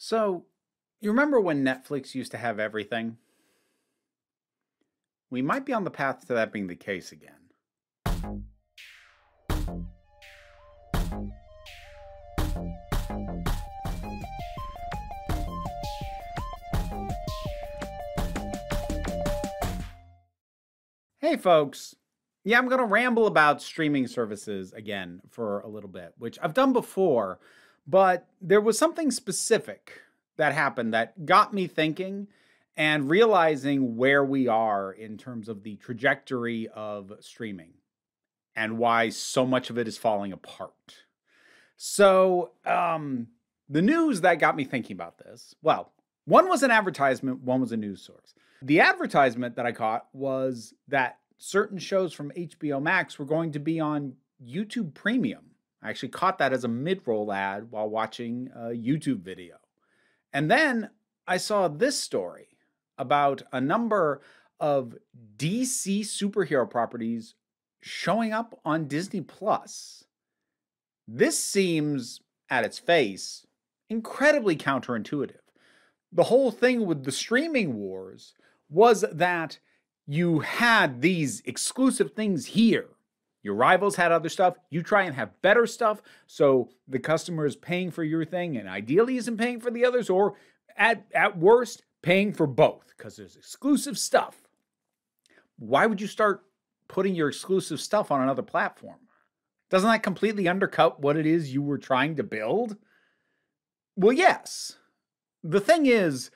So, you remember when Netflix used to have everything? We might be on the path to that being the case again. Hey, folks. Yeah, I'm going to ramble about streaming services again for a little bit, which I've done before, but there was something specific that happened that got me thinking and realizing where we are in terms of the trajectory of streaming and why so much of it is falling apart. So, the news that got me thinking about this, well, one was an advertisement, one was a news source. The advertisement that I caught was that certain shows from HBO Max were going to be on YouTube Premium. I actually caught that as a mid-roll ad while watching a YouTube video. And then I saw this story about a number of DC superhero properties showing up on Disney Plus. This seems, at its face, incredibly counterintuitive. The whole thing with the streaming wars was that you had these exclusive things here. Your rivals had other stuff. You try and have better stuff, so the customer is paying for your thing and ideally isn't paying for the others, or at worst, paying for both because there's exclusive stuff. Why would you start putting your exclusive stuff on another platform? Doesn't that completely undercut what it is you were trying to build? Well, yes. The thing is,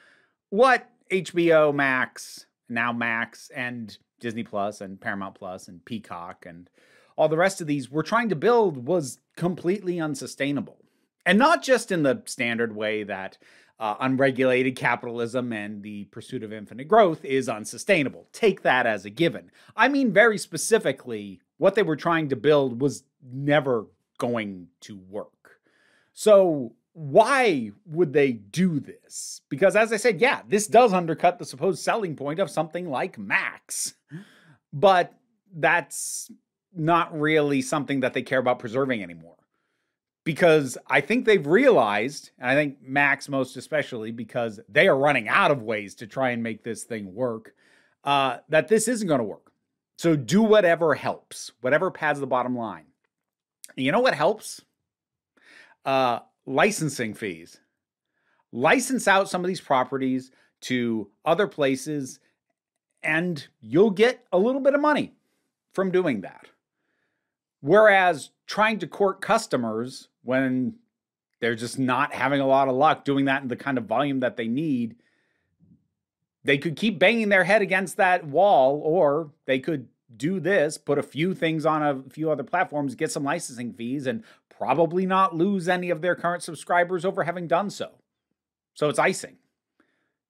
what HBO Max, now Max, and Disney Plus, and Paramount Plus, and Peacock, and all the rest of these were trying to build was completely unsustainable. And not just in the standard way that unregulated capitalism and the pursuit of infinite growth is unsustainable. Take that as a given. I mean, very specifically, what they were trying to build was never going to work. So why would they do this? Because as I said, yeah, this does undercut the supposed selling point of something like Max. But that's not really something that they care about preserving anymore. Because I think they've realized, and I think Max most especially, because they are running out of ways to try and make this thing work, that this isn't going to work. So do whatever helps, whatever pads the bottom line. And you know what helps? Licensing fees. License out some of these properties to other places, and you'll get a little bit of money from doing that. Whereas trying to court customers when they're just not having a lot of luck doing that in the kind of volume that they need, they could keep banging their head against that wall, or they could do this, put a few things on a few other platforms, get some licensing fees, and probably not lose any of their current subscribers over having done so. So it's icing.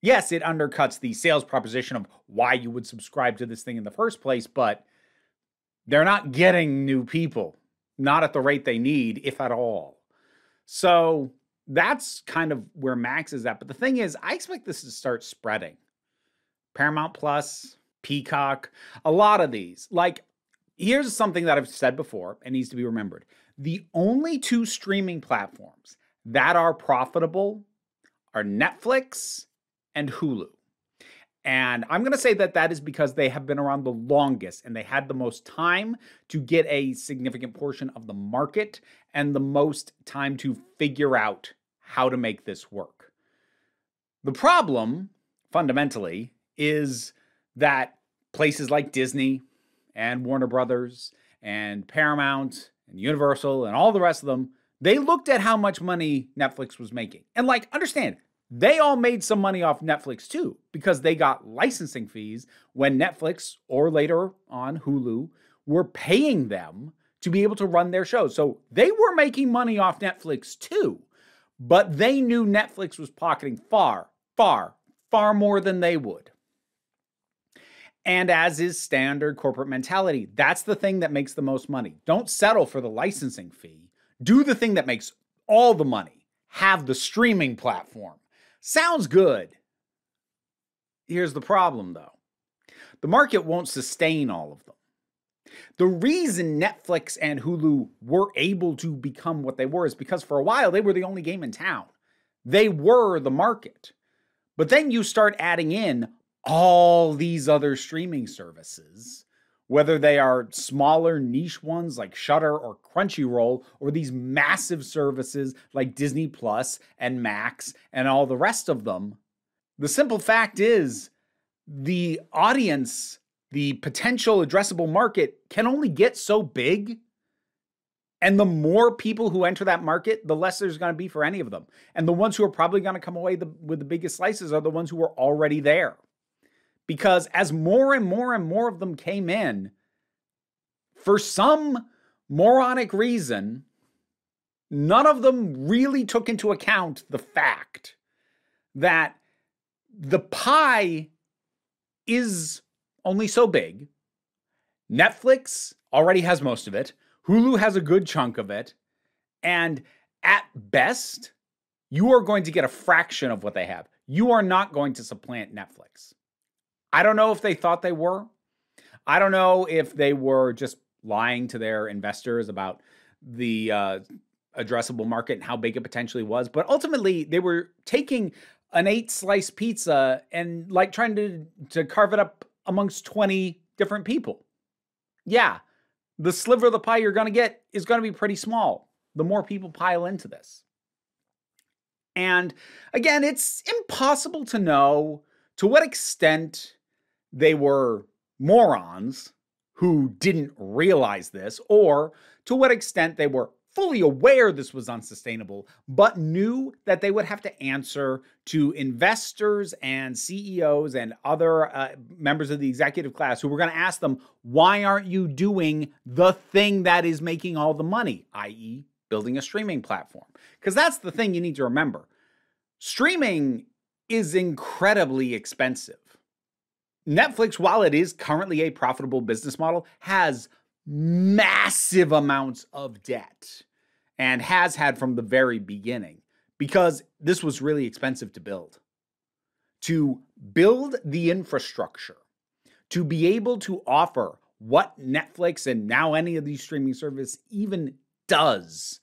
Yes, it undercuts the sales proposition of why you would subscribe to this thing in the first place, but they're not getting new people, not at the rate they need, if at all. So that's kind of where Max is at. But the thing is, I expect this to start spreading. Paramount Plus, Peacock, a lot of these. Like, here's something that I've said before and needs to be remembered. The only two streaming platforms that are profitable are Netflix and Hulu. And I'm going to say that that is because they have been around the longest and they had the most time to get a significant portion of the market and the most time to figure out how to make this work. The problem, fundamentally, is that places like Disney and Warner Brothers and Paramount and Universal and all the rest of them, they looked at how much money Netflix was making. And understand, they all made some money off Netflix too, because they got licensing fees when Netflix, or later on Hulu, were paying them to be able to run their shows. So they were making money off Netflix too, but they knew Netflix was pocketing far, far, far more than they would. And as is standard corporate mentality, that's the thing that makes the most money. Don't settle for the licensing fee. Do the thing that makes all the money. Have the streaming platform. Sounds good. Here's the problem, though. The market won't sustain all of them. The reason Netflix and Hulu were able to become what they were is because for a while they were the only game in town. They were the market. But then you start adding in all these other streaming services, whether they are smaller niche ones like Shudder or Crunchyroll, or these massive services like Disney Plus and Max and all the rest of them. The simple fact is the audience, the potential addressable market can only get so big. And the more people who enter that market, the less there's going to be for any of them. And the ones who are probably going to come away with the biggest slices are the ones who are already there. Because as more and more and more of them came in, for some moronic reason, none of them really took into account the fact that the pie is only so big. Netflix already has most of it. Hulu has a good chunk of it. And at best, you are going to get a fraction of what they have. You are not going to supplant Netflix. I don't know if they thought they were. I don't know if they were just lying to their investors about the addressable market and how big it potentially was. But ultimately, they were taking an 8-slice pizza and like trying to carve it up amongst 20 different people. Yeah, the sliver of the pie you're going to get is going to be pretty small the more people pile into this. And again, it's impossible to know to what extent they were morons who didn't realize this, or to what extent they were fully aware this was unsustainable, but knew that they would have to answer to investors and CEOs and other members of the executive class who were going to ask them, why aren't you doing the thing that is making all the money, i.e. building a streaming platform? Because that's the thing you need to remember. Streaming is incredibly expensive. Netflix, while it is currently a profitable business model, has massive amounts of debt and has had from the very beginning because this was really expensive to build. To build the infrastructure, to be able to offer what Netflix and now any of these streaming services even does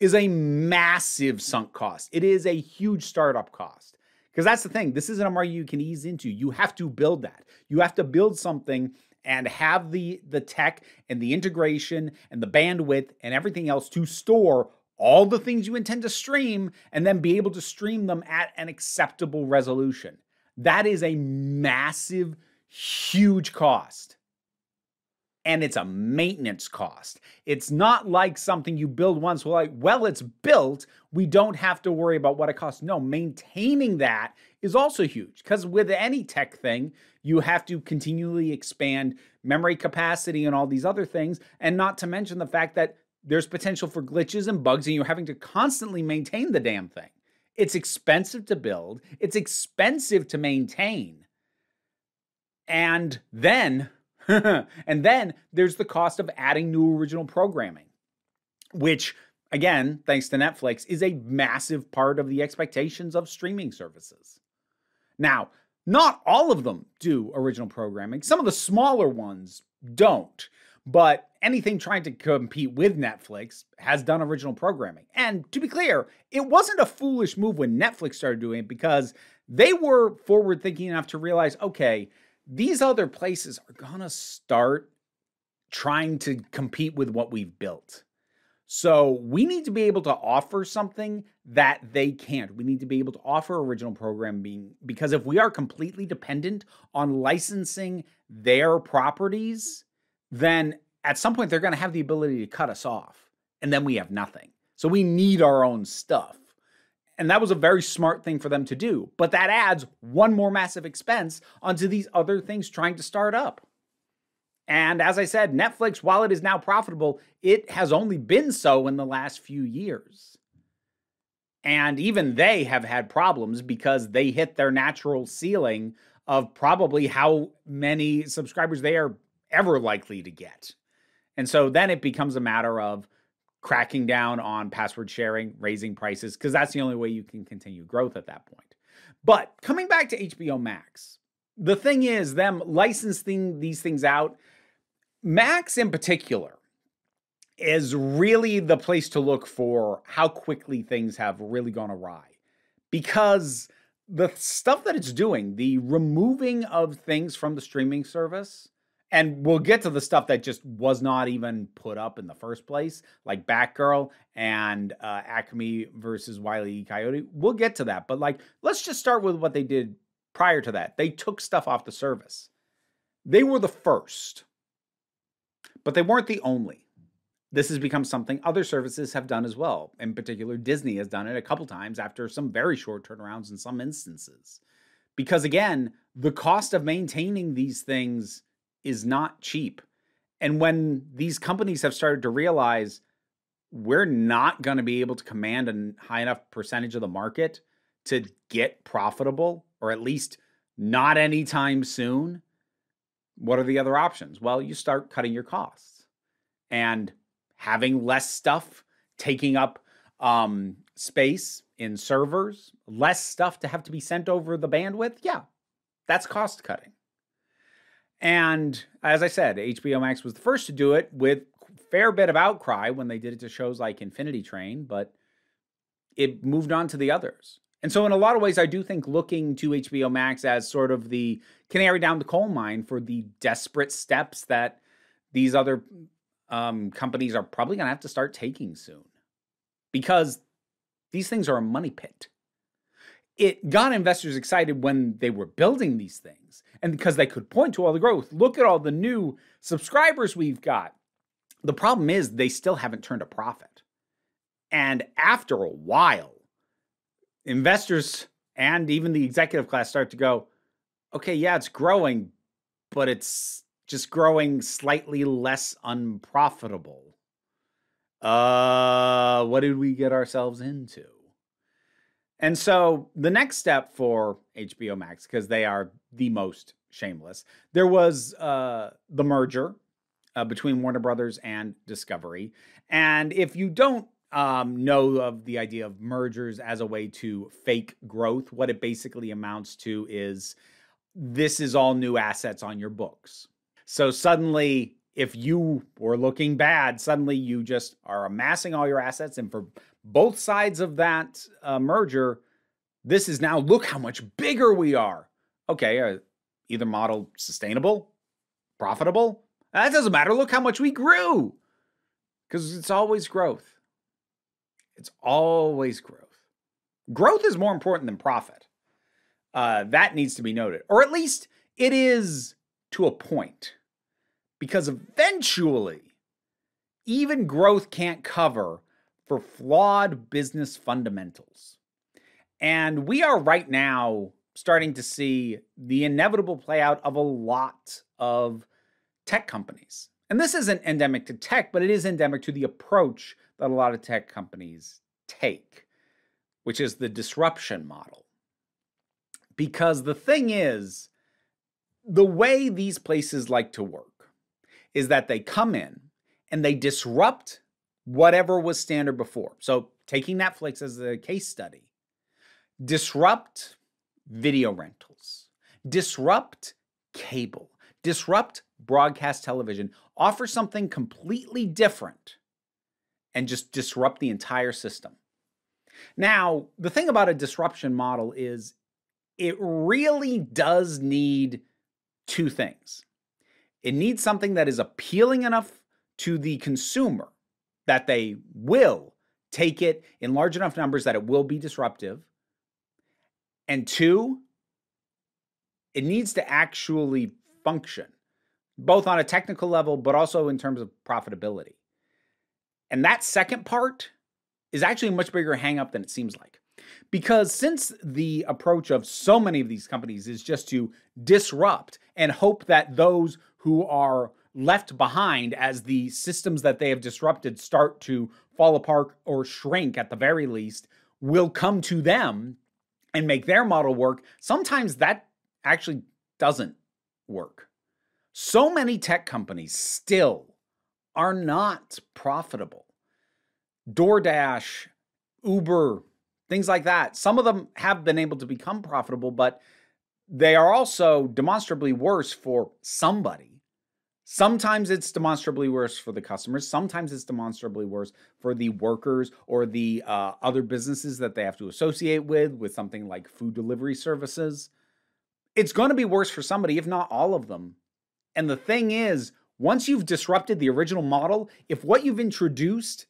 is a massive sunk cost. It is a huge startup cost. Because that's the thing. This isn't a market you can ease into. You have to build that. You have to build something and have the tech and the integration and the bandwidth and everything else to store all the things you intend to stream and then be able to stream them at an acceptable resolution. That is a massive, huge cost. And it's a maintenance cost. It's not like something you build once, well, it's built, we don't have to worry about what it costs. No, maintaining that is also huge because with any tech thing, you have to continually expand memory capacity and all these other things, and not to mention the fact that there's potential for glitches and bugs and you're having to constantly maintain the damn thing. It's expensive to build, it's expensive to maintain, and then there's the cost of adding new original programming, which, again, thanks to Netflix, is a massive part of the expectations of streaming services. Now, not all of them do original programming. Some of the smaller ones don't. But anything trying to compete with Netflix has done original programming. And to be clear, it wasn't a foolish move when Netflix started doing it because they were forward-thinking enough to realize, okay, these other places are going to start trying to compete with what we've built. So we need to be able to offer something that they can't. We need to be able to offer original programming because if we are completely dependent on licensing their properties, then at some point they're going to have the ability to cut us off and then we have nothing. So we need our own stuff. And that was a very smart thing for them to do. But that adds one more massive expense onto these other things trying to start up. And as I said, Netflix, while it is now profitable, it has only been so in the last few years. And even they have had problems because they hit their natural ceiling of probably how many subscribers they are ever likely to get. And so then it becomes a matter of cracking down on password sharing, raising prices, because that's the only way you can continue growth at that point. But coming back to HBO Max, the thing is them licensing these things out, Max in particular is really the place to look for how quickly things have really gone awry. because the stuff that it's doing, the removing of things from the streaming service, and we'll get to the stuff that just was not even put up in the first place, like Batgirl and Acme versus Wile E. Coyote. We'll get to that. But like, let's just start with what they did prior to that. They took stuff off the service. They were the first, but they weren't the only. This has become something other services have done as well. In particular, Disney has done it a couple times after some very short turnarounds in some instances. Because again, the cost of maintaining these things is not cheap. And when these companies have started to realize we're not going to be able to command a high enough percentage of the market to get profitable, or at least not anytime soon, what are the other options? Well, you start cutting your costs and having less stuff taking up space in servers, less stuff to have to be sent over the bandwidth. Yeah, that's cost cutting. And as I said, HBO Max was the first to do it with a fair bit of outcry when they did it to shows like Infinity Train, but it moved on to the others. And so in a lot of ways, I do think looking to HBO Max as sort of the canary down the coal mine for the desperate steps that these other companies are probably going to have to start taking soon, because these things are a money pit. It got investors excited when they were building these things, and because they could point to all the growth. Look at all the new subscribers we've got. The problem is they still haven't turned a profit. And after a while, investors and even the executive class start to go, okay, yeah, it's growing, but it's just growing slightly less unprofitable. What did we get ourselves into? And so the next step for HBO Max, because they are the most shameless, there was the merger between Warner Brothers and Discovery. And if you don't know of the idea of mergers as a way to fake growth, what it basically amounts to is this is all new assets on your books. So suddenly, if you were looking bad, suddenly you just are amassing all your assets. And for both sides of that merger, this is now, look how much bigger we are. Okay, either model sustainable, profitable? That doesn't matter. Look how much we grew. Because it's always growth. It's always growth. Growth is more important than profit. That needs to be noted. Or at least it is to a point. Because eventually, even growth can't cover for flawed business fundamentals. And we are right now starting to see the inevitable play out of a lot of tech companies. And this isn't endemic to tech, but it is endemic to the approach that a lot of tech companies take, which is the disruption model. Because the thing is, the way these places like to work is that they come in and they disrupt whatever was standard before. So taking Netflix as a case study, disrupt video rentals, disrupt cable, disrupt broadcast television, offer something completely different, and just disrupt the entire system. Now, the thing about a disruption model is it really does need two things. It needs something that is appealing enough to the consumer that they will take it in large enough numbers that it will be disruptive. And two, it needs to actually function, both on a technical level, but also in terms of profitability. And that second part is actually a much bigger hang-up than it seems like. Because since the approach of so many of these companies is just to disrupt and hope that those who are left behind as the systems that they have disrupted start to fall apart or shrink at the very least, will come to them and make their model work, sometimes that actually doesn't work. So many tech companies still are not profitable. DoorDash, Uber, things like that. Some of them have been able to become profitable, but they are also demonstrably worse for somebody Sometimes it's demonstrably worse for the customers. Sometimes it's demonstrably worse for the workers or the other businesses that they have to associate with something like food delivery services. It's going to be worse for somebody, if not all of them. And the thing is, once you've disrupted the original model, if what you've introduced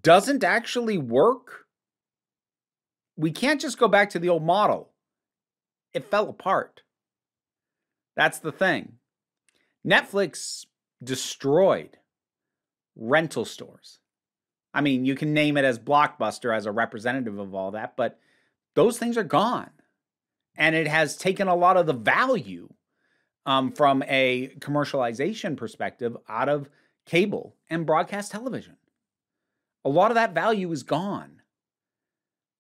doesn't actually work, we can't just go back to the old model. It fell apart. That's the thing. Netflix destroyed rental stores. I mean, you can name it as Blockbuster as a representative of all that, but those things are gone. And it has taken a lot of the value from a commercialization perspective out of cable and broadcast television. A lot of that value is gone.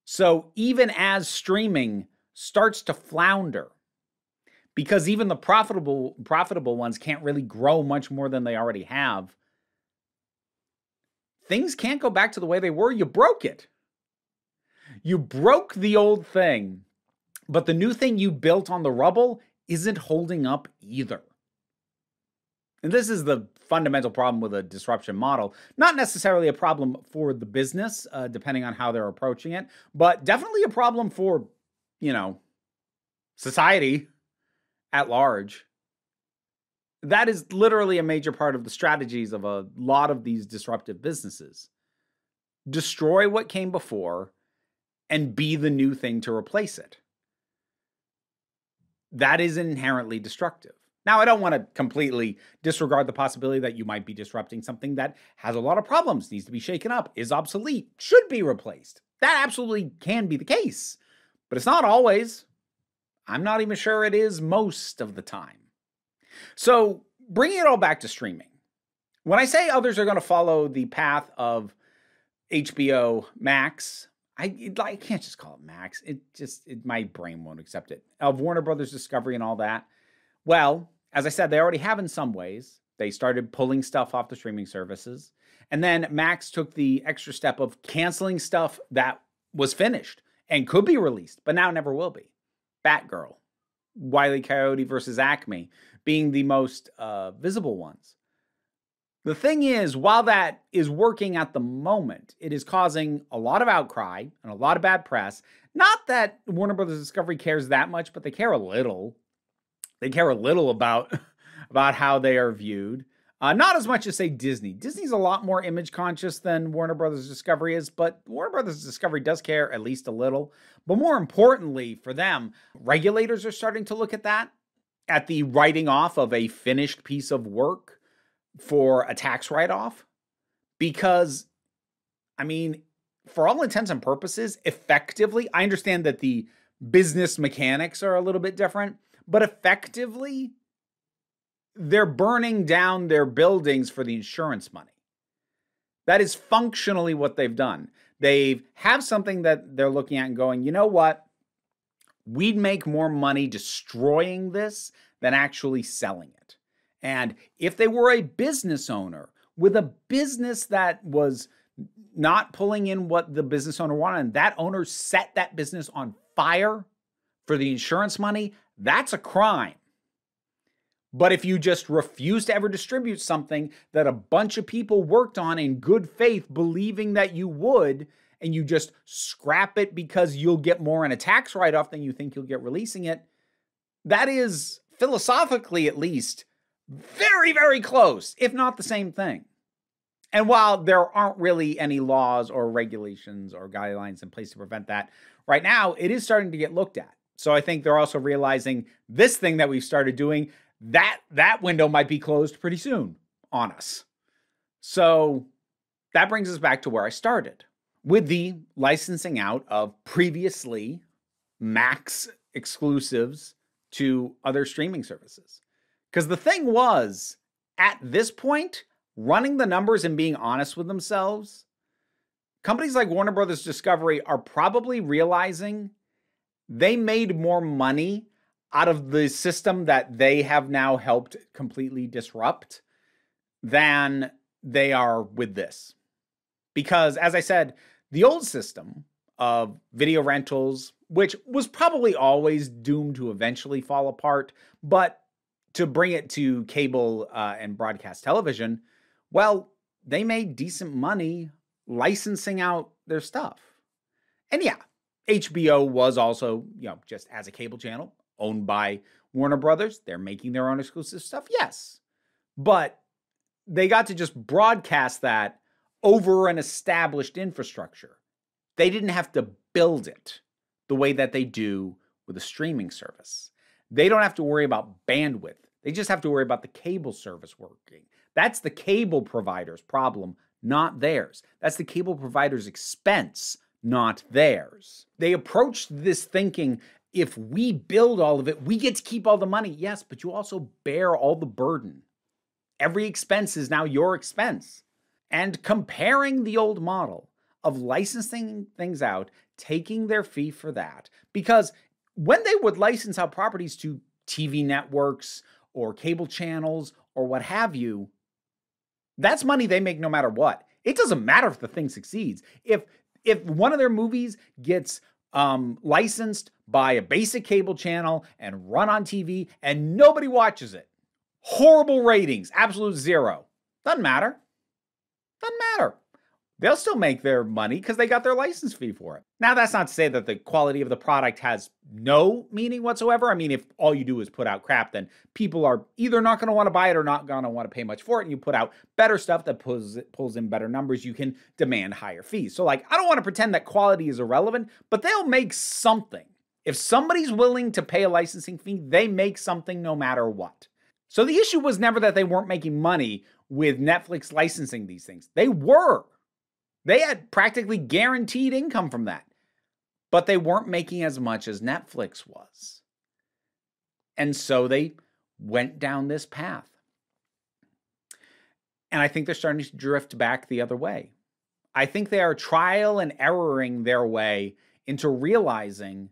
So even as streaming starts to flounder, because even the profitable ones can't really grow much more than they already have, things can't go back to the way they were. You broke it. You broke the old thing, but the new thing you built on the rubble isn't holding up either. And this is the fundamental problem with a disruption model. Not necessarily a problem for the business, depending on how they're approaching it, but definitely a problem for, society at large. That is literally a major part of the strategies of a lot of these disruptive businesses. Destroy what came before and be the new thing to replace it. That is inherently destructive. Now, I don't want to completely disregard the possibility that you might be disrupting something that has a lot of problems, needs to be shaken up, is obsolete, should be replaced. That absolutely can be the case, but it's not always. I'm not even sure it is most of the time. So bringing it all back to streaming. When I say others are going to follow the path of HBO Max, I can't just call it Max. My brain won't accept it. Of Warner Brothers Discovery and all that. Well, as I said, they already have in some ways. They started pulling stuff off the streaming services. And then Max took the extra step of canceling stuff that was finished and could be released, but now never will be. Batgirl, Wile E. Coyote versus Acme being the most visible ones. The thing is, while that is working at the moment, it is causing a lot of outcry and a lot of bad press. Not that Warner Brothers Discovery cares that much, but they care a little. They care a little about how they are viewed. Not as much as, say, Disney. Disney's a lot more image conscious than Warner Brothers Discovery is, but Warner Brothers Discovery does care at least a little. But more importantly for them, regulators are starting to look at that, at the writing off of a finished piece of work for a tax write-off. Because, for all intents and purposes, effectively, I understand that the business mechanics are a little bit different, but effectively, they're burning down their buildings for the insurance money. That is functionally what they've done. They have something that they're looking at and going, you know what? We'd make more money destroying this than actually selling it. And if they were a business owner with a business that was not pulling in what the business owner wanted, and that owner set that business on fire for the insurance money, that's a crime. But if you just refuse to ever distribute something that a bunch of people worked on in good faith, believing that you would, and you just scrap it because you'll get more in a tax write-off than you think you'll get releasing it, that is, philosophically at least, very, very close, if not the same thing. And while there aren't really any laws or regulations or guidelines in place to prevent that, right now it is starting to get looked at. So I think they're also realizing this thing that we've started doing, that window might be closed pretty soon on us. So that brings us back to where I started, with the licensing out of previously Max exclusives to other streaming services. Because the thing was, at this point, running the numbers and being honest with themselves, companies like Warner Brothers Discovery are probably realizing they made more money out of the system that they have now helped completely disrupt than they are with this. Because, as I said, the old system of video rentals, which was probably always doomed to eventually fall apart, but to bring it to cable and broadcast television, well, they made decent money licensing out their stuff. And yeah, HBO was also, just as a cable channel owned by Warner Brothers. They're making their own exclusive stuff, yes. But they got to just broadcast that over an established infrastructure. They didn't have to build it the way that they do with a streaming service. They don't have to worry about bandwidth. They just have to worry about the cable service working. That's the cable provider's problem, not theirs. That's the cable provider's expense, not theirs. They approached this thinking, if we build all of it, we get to keep all the money. Yes, but you also bear all the burden. Every expense is now your expense. And comparing the old model of licensing things out, taking their fee for that, because when they would license out properties to TV networks or cable channels or what have you, that's money they make no matter what. It doesn't matter if the thing succeeds. If one of their movies gets licensed by a basic cable channel and run on TV and nobody watches it, horrible ratings, absolute zero, doesn't matter. Doesn't matter. They'll still make their money because they got their license fee for it. Now, that's not to say that the quality of the product has no meaning whatsoever. I mean, if all you do is put out crap, then people are either not going to want to buy it or not going to want to pay much for it. And you put out better stuff that pulls in better numbers, you can demand higher fees. So, I don't want to pretend that quality is irrelevant, but they'll make something. If somebody's willing to pay a licensing fee, they make something no matter what. So the issue was never that they weren't making money with Netflix licensing these things. They were. They had practically guaranteed income from that. But they weren't making as much as Netflix was. And so they went down this path. And I think they're starting to drift back the other way. I think they are trial and erroring their way into realizing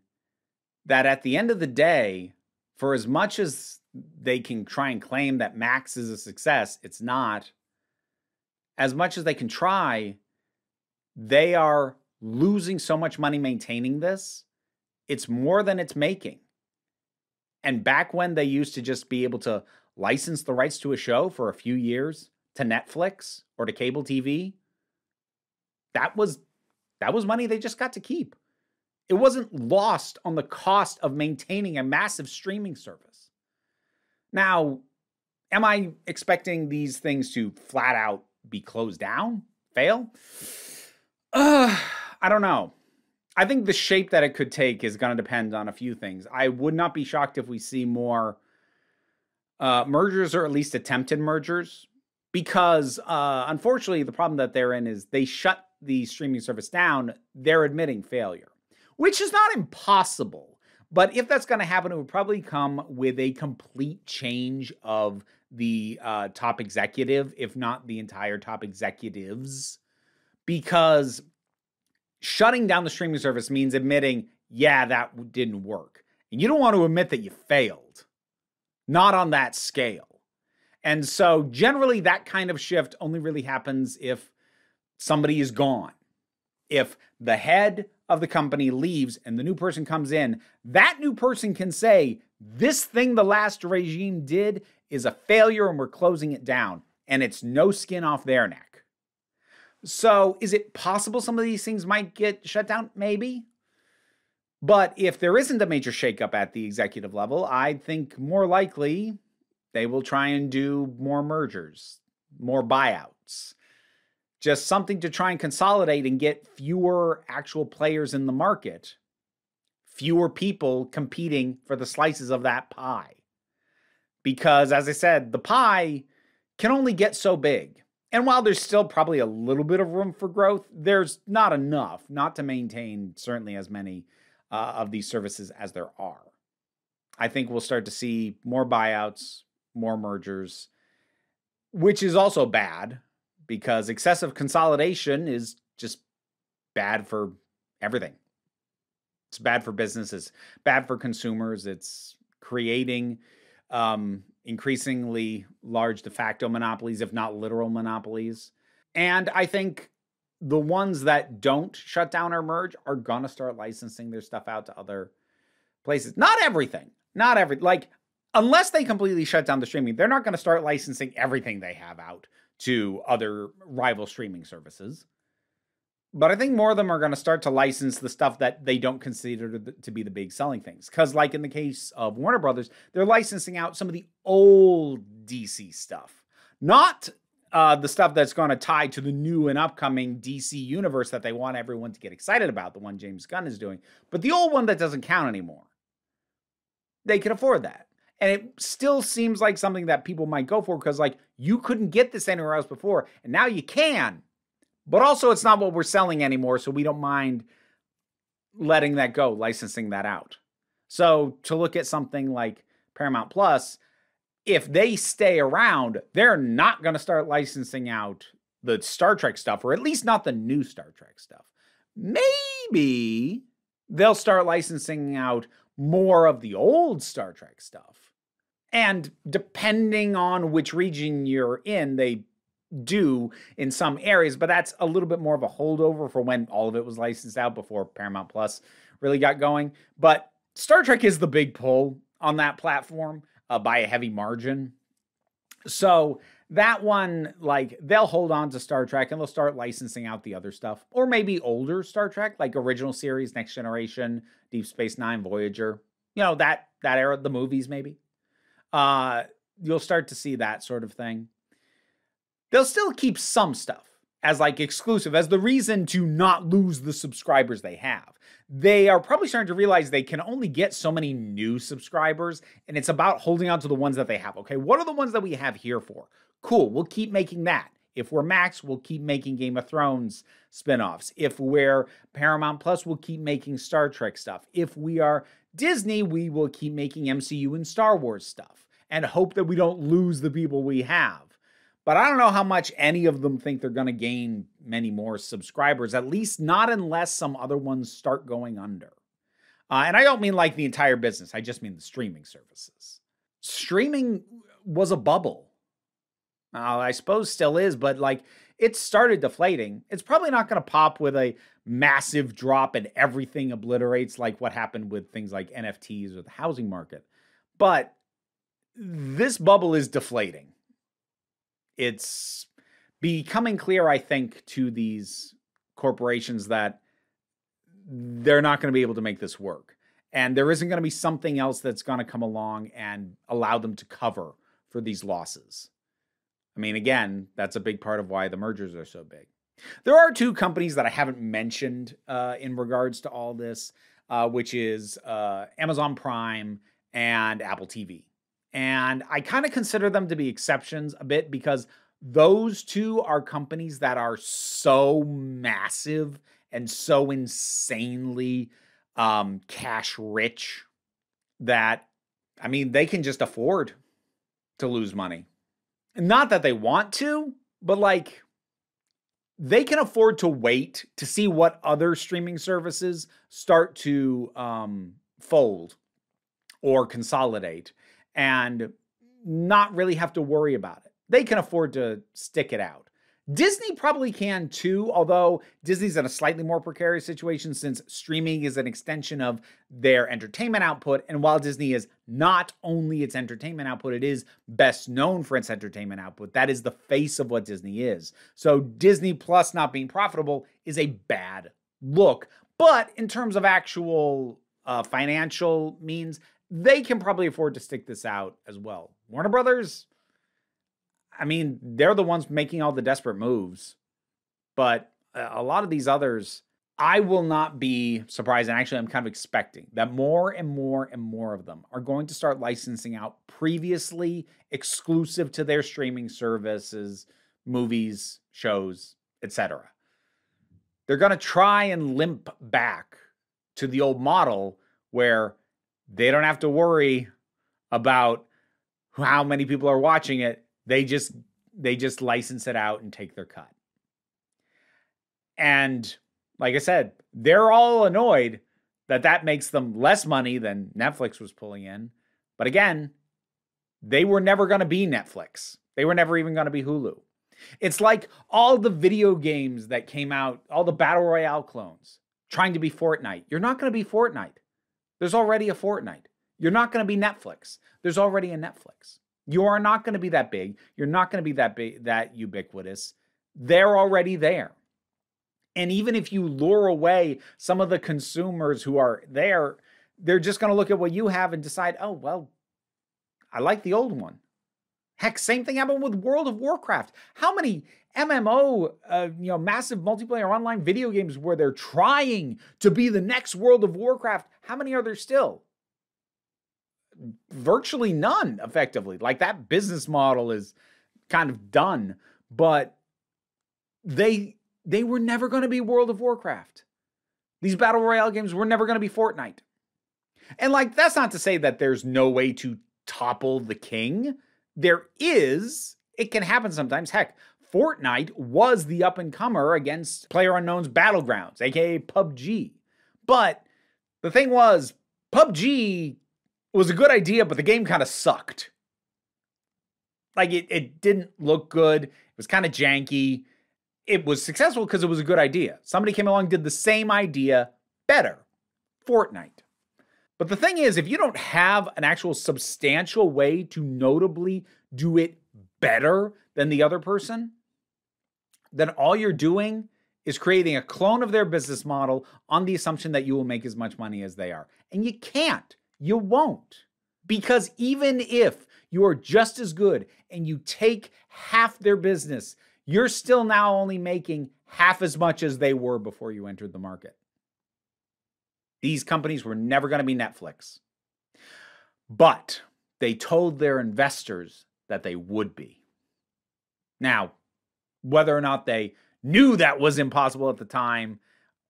that at the end of the day, for as much as they can try and claim that Max is a success, it's not. As much as they can try, they are losing so much money maintaining this. It's more than it's making. And back when they used to just be able to license the rights to a show for a few years to Netflix or to cable TV, that was money they just got to keep. It wasn't lost on the cost of maintaining a massive streaming service. Now, am I expecting these things to flat out be closed down? Fail? I don't know. I think the shape that it could take is going to depend on a few things. I would not be shocked if we see more mergers, or at least attempted mergers, because unfortunately the problem that they're in is they shut the streaming service down. They're admitting failure, which is not impossible. But if that's going to happen, it would probably come with a complete change of the top executive, if not the entire top executives. Because shutting down the streaming service means admitting, yeah, that didn't work. And you don't want to admit that you failed. Not on that scale. And so generally that kind of shift only really happens if somebody is gone. If the head of the company leaves and the new person comes in, that new person can say, this thing the last regime did is a failure and we're closing it down. And it's no skin off their neck. So is it possible some of these things might get shut down? Maybe. But if there isn't a major shakeup at the executive level, I think more likely they will try and do more mergers, more buyouts. Just something to try and consolidate and get fewer actual players in the market. Fewer people competing for the slices of that pie. Because, as I said, the pie can only get so big. And while there's still probably a little bit of room for growth, there's not enough, not to maintain certainly as many of these services as there are. I think we'll start to see more buyouts, more mergers, which is also bad because excessive consolidation is just bad for everything. It's bad for businesses, bad for consumers. It's creating increasingly large de facto monopolies, if not literal monopolies. And I think the ones that don't shut down or merge are going to start licensing their stuff out to other places. Not everything. Like, unless they completely shut down the streaming, they're not going to start licensing everything they have out to other rival streaming services. But I think more of them are going to start to license the stuff that they don't consider to be the big selling things. Because like in the case of Warner Brothers, they're licensing out some of the old DC stuff. Not the stuff that's going to tie to the new and upcoming DC universe that they want everyone to get excited about, the one James Gunn is doing. But the old one that doesn't count anymore. They can afford that. And it still seems like something that people might go for because, like, you couldn't get this anywhere else before, and now you can. But also, it's not what we're selling anymore, so we don't mind letting that go, licensing that out. So to look at something like Paramount Plus, if they stay around, they're not going to start licensing out the Star Trek stuff, or at least not the new Star Trek stuff. Maybe they'll start licensing out more of the old Star Trek stuff. And depending on which region you're in, they do in some areas, but that's a little bit more of a holdover for when all of it was licensed out before Paramount Plus really got going. But Star Trek is the big pull on that platform by a heavy margin. So that one, like, they'll hold on to Star Trek and they'll start licensing out the other stuff. Or maybe older Star Trek, like original series, Next Generation, Deep Space Nine, Voyager. You know, that era, the movies maybe. You'll start to see that sort of thing. They'll still keep some stuff as like exclusive, as the reason to not lose the subscribers they have. They are probably starting to realize they can only get so many new subscribers, and it's about holding on to the ones that they have. Okay, what are the ones that we have here for? Cool, we'll keep making that. If we're Max, we'll keep making Game of Thrones spinoffs. If we're Paramount Plus, we'll keep making Star Trek stuff. If we are Disney, we will keep making MCU and Star Wars stuff and hope that we don't lose the people we have. But I don't know how much any of them think they're going to gain many more subscribers, at least not unless some other ones start going under. And I don't mean like the entire business. I just mean the streaming services. Streaming was a bubble. I suppose still is, but like it started deflating. It's probably not going to pop with a massive drop and everything obliterates like what happened with things like NFTs or the housing market. But this bubble is deflating. It's becoming clear, I think, to these corporations that they're not going to be able to make this work. And there isn't going to be something else that's going to come along and allow them to cover for these losses. I mean, again, that's a big part of why the mergers are so big. There are two companies that I haven't mentioned in regards to all this, which is Amazon Prime and Apple TV. And I kind of consider them to be exceptions a bit because those two are companies that are so massive and so insanely cash rich that, I mean, they can just afford to lose money. Not that they want to, but like they can afford to wait to see what other streaming services start to fold or consolidate and not really have to worry about it. They can afford to stick it out. Disney probably can too, although Disney's in a slightly more precarious situation since streaming is an extension of their entertainment output. And while Disney is not only its entertainment output, it is best known for its entertainment output. That is the face of what Disney is. So Disney Plus not being profitable is a bad look. But in terms of actual financial means, they can probably afford to stick this out as well. Warner Brothers, I mean, they're the ones making all the desperate moves. But a lot of these others, I will not be surprised. And actually, I'm kind of expecting that more and more and more of them are going to start licensing out previously exclusive to their streaming services, movies, shows, etc. They're going to try and limp back to the old model where they don't have to worry about how many people are watching it. They just license it out and take their cut. And like I said, they're all annoyed that that makes them less money than Netflix was pulling in. But again, they were never going to be Netflix. They were never even going to be Hulu. It's like all the video games that came out, all the Battle Royale clones, trying to be Fortnite. You're not going to be Fortnite. There's already a Fortnite. You're not going to be Netflix. There's already a Netflix. You are not going to be that big. You're not going to be that big, that ubiquitous. They're already there. And even if you lure away some of the consumers who are there, they're just going to look at what you have and decide, oh, well, I like the old one. Heck, same thing happened with World of Warcraft. How many MMO, massive multiplayer online video games where they're trying to be the next World of Warcraft? How many are there still? Virtually none, effectively. Like, that business model is kind of done, but they were never going to be World of Warcraft. These battle royale games were never going to be Fortnite. And like, that's not to say that there's no way to topple the king. There is. It can happen sometimes. Heck, Fortnite was the up-and-comer against PlayerUnknown's Battlegrounds, aka PUBG. But the thing was, PUBG was a good idea, but the game kind of sucked. Like, it didn't look good. It was kind of janky. It was successful because it was a good idea. Somebody came along, did the same idea better. Fortnite. But the thing is, if you don't have an actual substantial way to notably do it better than the other person, then all you're doing is creating a clone of their business model on the assumption that you will make as much money as they are. And you can't. You won't. Because even if you are just as good and you take half their business, you're still now only making half as much as they were before you entered the market. These companies were never going to be Netflix. But they told their investors that they would be. Now, whether or not they knew that was impossible at the time,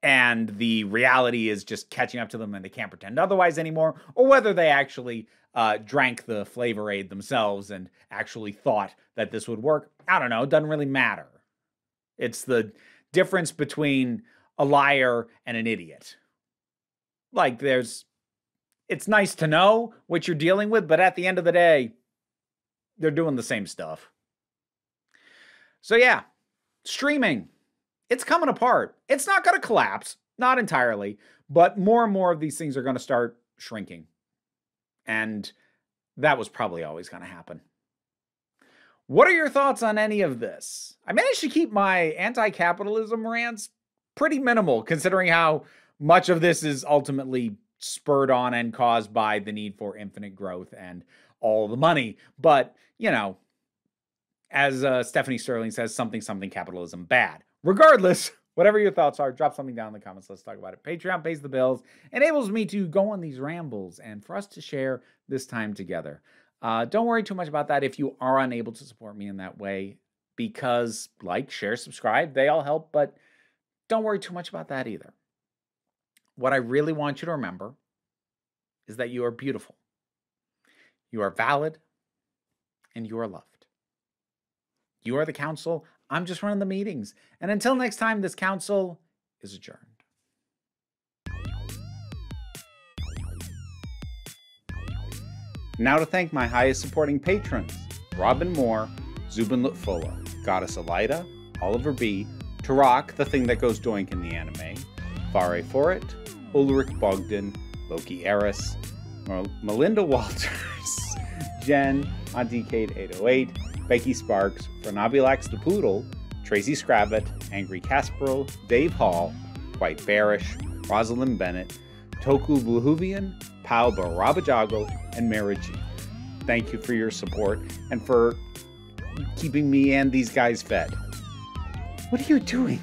and the reality is just catching up to them and they can't pretend otherwise anymore, or whether they actually drank the flavor aid themselves and actually thought that this would work, I don't know. It doesn't really matter. It's the difference between a liar and an idiot. Like, it's nice to know what you're dealing with, but at the end of the day, they're doing the same stuff. So yeah, streaming, it's coming apart. It's not going to collapse, not entirely, but more and more of these things are going to start shrinking. And that was probably always going to happen. What are your thoughts on any of this? I managed to keep my anti-capitalism rants pretty minimal, considering how much of this is ultimately spurred on and caused by the need for infinite growth and all the money. But, as Stephanie Sterling says, something capitalism bad. Regardless, whatever your thoughts are, drop something down in the comments. Let's talk about it. Patreon pays the bills, enables me to go on these rambles and for us to share this time together. Don't worry too much about that if you are unable to support me in that way, because like, share, subscribe, they all help, but don't worry too much about that either. What I really want you to remember is that you are beautiful, you are valid, and you are loved. You are the council. I'm just running the meetings. And until next time, this council is adjourned. Now to thank my highest supporting patrons: Robin Moore, Zubin Lutfula, Goddess Elida, Oliver B., Tarak, the thing that goes doink in the anime, Fare Forit, Ulrich Bogdan, Loki Eris, Melinda Walters, Jen, AuntieKate808, Becky Sparks, Fernabilax the Poodle, Tracy Scrabbit, Angry Kasparov, Dave Hall, White Bearish, Rosalind Bennett, Toku Bluhuvian, Pau Barabajago, and Mara G. Thank you for your support and for keeping me and these guys fed. What are you doing?